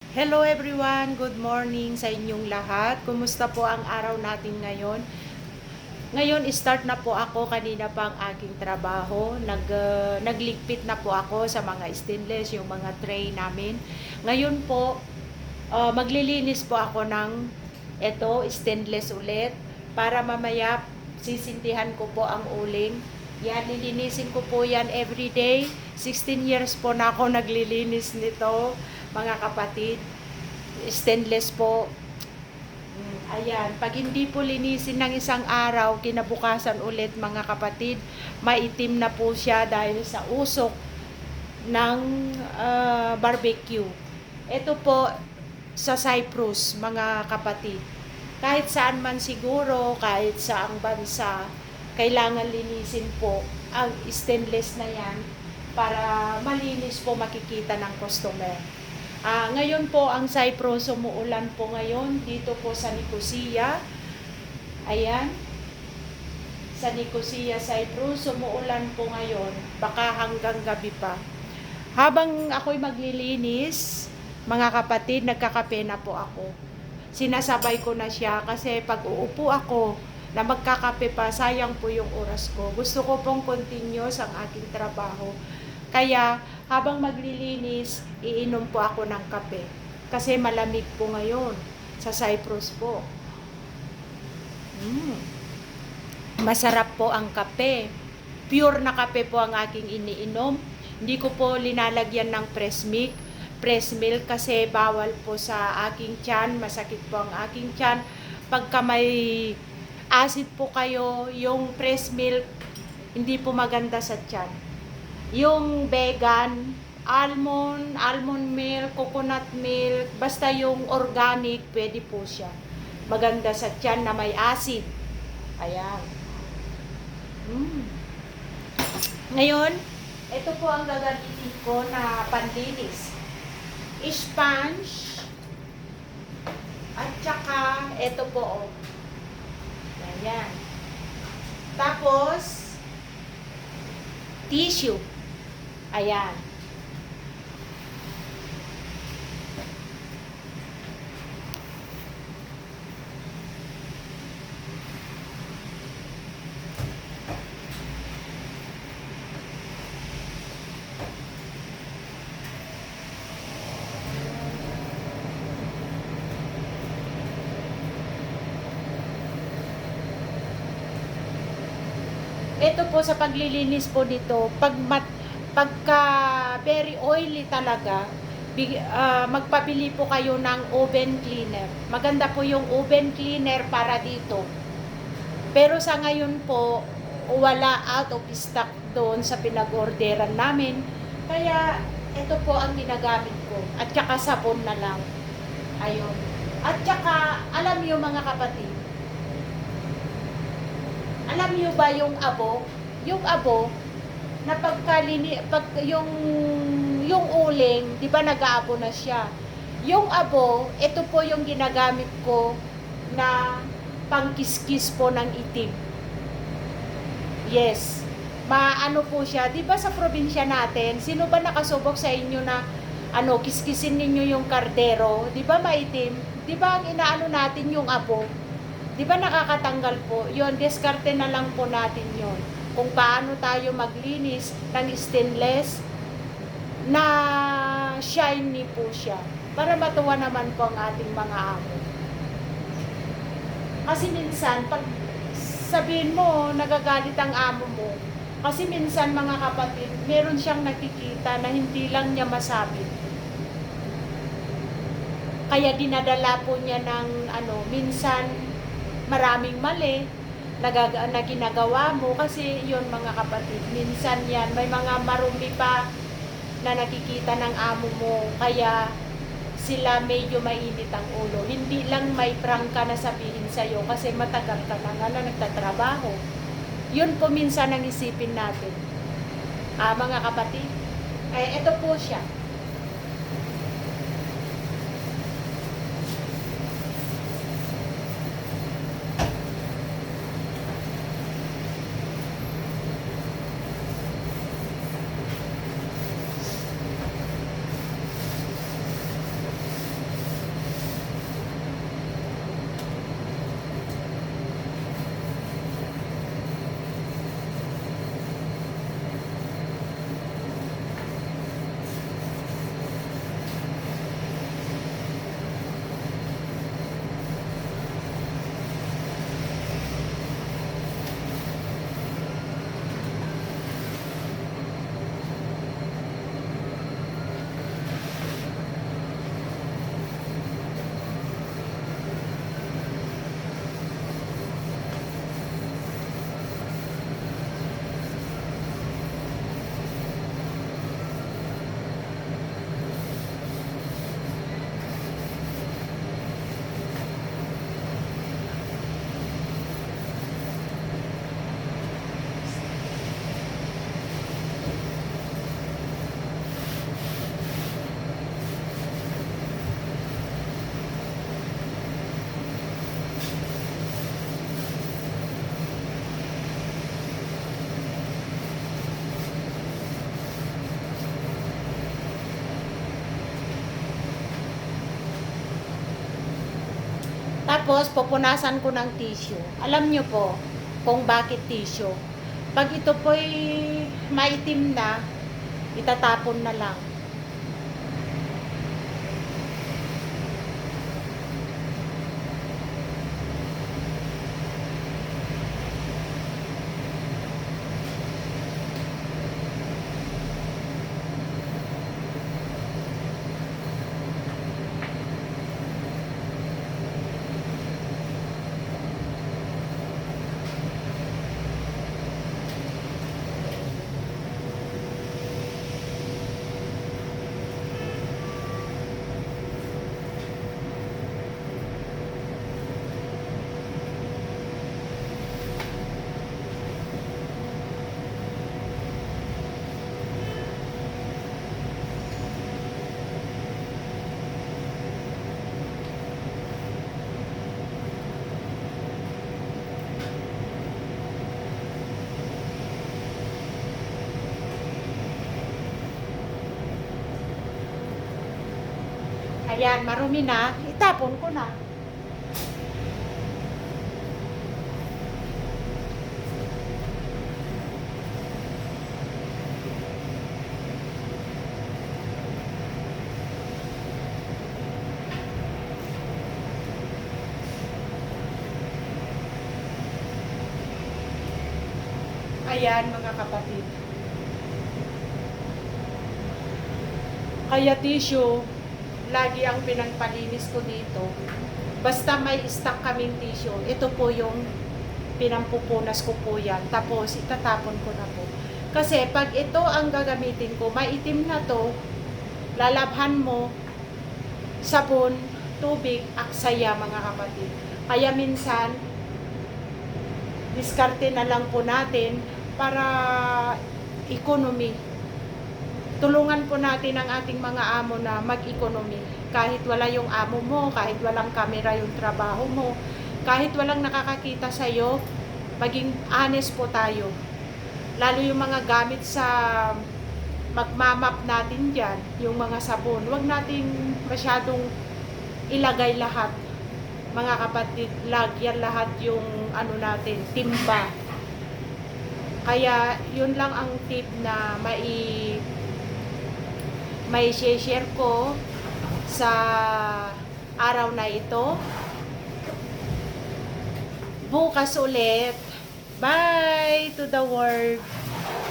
Hello everyone, good morning sa inyong lahat. Kumusta po ang araw natin ngayon? Ngayon, start na po ako, kanina pa ang aking trabaho. Nagligpit na po ako sa mga stainless, yung mga tray namin. Ngayon po, maglilinis po ako ng stainless ulit para mamaya sisindihan ko po ang uling. Yan, nilinisin ko po yan everyday. 16 years po na ako naglilinis nito, mga kapatid. Stainless po. Ayan, pag hindi po linisin ng isang araw, kinabukasan ulit mga kapatid, maitim na po siya dahil sa usok ng barbecue. Ito po sa Cyprus, mga kapatid. Kahit saan man siguro, kahit saang bansa, kailangan linisin po ang stainless na yan para malinis po makikita ng customer. Ngayon po ang Cyprus, umuulan po ngayon dito po sa Nicosia. Ayan, sa Nicosia, Cyprus, umuulan po ngayon, baka hanggang gabi pa. Habang ako'y maglilinis, mga kapatid, nagkakape na po ako. Sinasabay ko na siya kasi pag uupo ako na magkakape pa, sayang po yung oras ko. Gusto ko pong continuous ang aking trabaho. Kaya habang maglilinis, iinom po ako ng kape. Kasi malamig po ngayon sa Cyprus po. Masarap po ang kape. Pure na kape po ang aking iniinom. Hindi ko po linalagyan ng press milk kasi bawal po sa aking tiyan. Masakit po ang aking tiyan. Pagka may acid po kayo, yung press milk, hindi po maganda sa tiyan. Yung vegan, almond milk, coconut milk, basta yung organic, pwede po siya. Maganda sa tiyan na may acid. Ayan. Ngayon, ito po ang gagamitin ko na panlinis. Sponge, at saka ito po, oh. Ayan. Tapos, tissue. Ayan. Ito po sa paglilinis po nito, pagka very oily talaga, magpabili po kayo ng oven cleaner. Maganda po yung oven cleaner para dito. Pero sa ngayon po, wala, out of stock doon sa pinag-orderan namin. Kaya ito po ang ginagamit ko. At saka sabon na lang. Ayun. At saka, alam niyo mga kapatid, alam niyo ba yung abo? Yung abo, na yung uling, di ba nag-aabo na siya? Yung abo, ito po yung ginagamit ko na pangkiskis po ng itim. Yes. Maano po siya, di ba sa probinsya natin, sino ba nakasubok sa inyo na kiskisin ninyo yung kardero, di ba maitim? Di ba ang inaano natin yung abo? Di ba nakakatanggal po? Yun, diskarte na lang po natin yon. Kung paano tayo maglinis ng stainless na shiny po siya. Para matuwa naman po ang ating mga amo. Kasi minsan, pag sabihin mo, nagagalit ang amo mo. Kasi minsan mga kapatid, meron siyang nakikita na hindi lang niya masabi. Kaya dinadala po niya ng minsan maraming mali na ginagawa mo kasi yun mga kapatid, minsan yan may mga marumi pa na nakikita ng amo mo, kaya sila medyo mainit ang ulo. Hindi lang may prangka na sabihin sa'yo kasi matagal ka na nagtatrabaho. Yun po minsan ang isipin natin, mga kapatid. Ito po siya. Tapos, pupunasan ko ng tissue. Alam nyo po kung bakit tissue. Pag ito po'y maitim na, itatapon na lang. Ayan, marumi na. Itapon ko na. Ayan, mga kapatid. Kaya tissue, lagi ang pinagpalinis ko dito. Basta may stock kaming tissue, ito po yung pinampupunas ko po yan. Tapos, itatapon ko na po. Kasi, pag ito ang gagamitin ko, maitim na to, lalabhan mo, sabon, tubig, aksaya, mga kapatid. Kaya minsan, diskarte na lang po natin para economy. Tulungan po natin ang ating mga amo na mag-economy. Kahit wala yung amo mo, kahit walang camera yung trabaho mo, kahit walang nakakakita sa'yo, maging honest po tayo. Lalo yung mga gamit sa magmamap natin dyan, yung mga sabon, huwag nating masyadong ilagay lahat. Mga kapatid, lagyan lahat yung ano natin, timba. Kaya yun lang ang tip na may share ko sa araw na ito. Bukas ulit. Bye to the world.